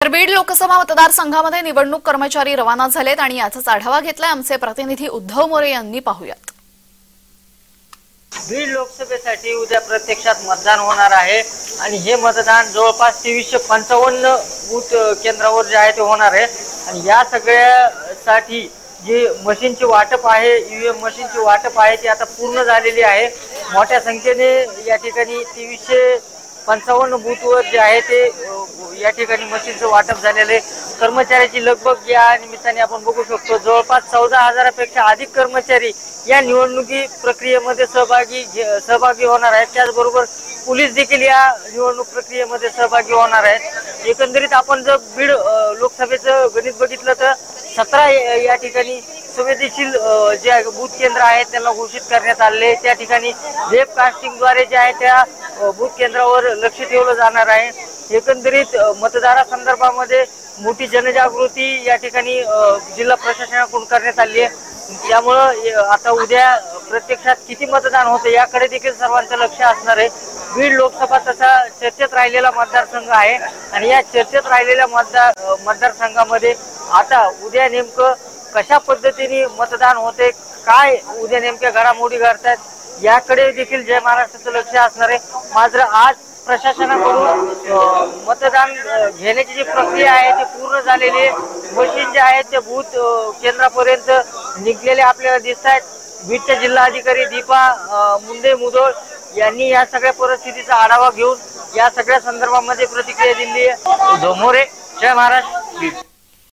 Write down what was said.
तर बीड लोकसभा मतदारसंघामध्ये निवडणूक कर्मचारी रवाना झालेत आणि याचाच आढावा घेतलाय आमचे प्रतिनिधी उद्धव मोरे यांनी. पाहूयात. बीड लोकसभेसाठी उद्या प्रत्यक्षात मतदान होणार आहे आणि हे मतदान जवळपास 2355 बूथ केंद्रावर जे आहे ते होणार आहे आणि या सगळ्यासाठी जे मशीनची वाटप आहे, ईव्हीएम मशीनची वाटप आहे ती आता पूर्ण झालेली आहे. मोठ्या संख्येने या ठिकाणी 2355 बूथवर जे आहे ते या ठिकाणी मशीनचं वाटप झालेलं आहे. कर्मचाऱ्याची लगबग या निमित्ताने आपण बघू शकतो. जवळपास 14,000पेक्षा अधिक कर्मचारी या निवडणुकी प्रक्रियेमध्ये सहभागी होणार आहेत. त्याचबरोबर पोलीस देखील या निवडणूक प्रक्रियेमध्ये सहभागी होणार आहेत. एकंदरीत आपण जर बीड लोकसभेचं गणित बघितलं तर 17 या ठिकाणी संवेदनशील जे बूथ केंद्र आहेत त्यांना घोषित करण्यात आले. त्या ठिकाणी वेब कास्टिंगद्वारे जे आहे त्या बूथ केंद्रावर लक्ष ठेवलं जाणार आहे. एकंदरीत मतदारासंदर्भामध्ये मोठी जनजागृती या ठिकाणी जिल्हा प्रशासनाकडून करण्यात आली आहे. त्यामुळं आता उद्या प्रत्यक्षात किती मतदान होतं याकडे देखील सर्वांचं लक्ष असणार आहे. बीड लोकसभा तसा चर्चेत राहिलेला मतदारसंघ आहे आणि या चर्चेत राहिलेल्या मतदारसंघामध्ये आता उद्या नेमकं कशा पद्धतीने मतदान होते, काय उद्या नेमक्या घडामोडी घडतात याकडे देखील जय महाराष्ट्राचं लक्ष असणार आहे. मात्र आज प्रशासनाकडून मतदान घेण्याची जी प्रक्रिया आहे ती पूर्ण झालेली आहे. मशीन जे आहेत ते बूथ केंद्रापर्यंत निघलेले आपल्याला दिसत आहेत. बीडच्या जिल्हाधिकारी दीपा मुंडे मुधोळ यांनी या सगळ्या परिस्थितीचा आढावा घेऊन या सगळ्या संदर्भामध्ये प्रतिक्रिया दिली आहे. उद्धव मोरे, जय महाराष्ट्र.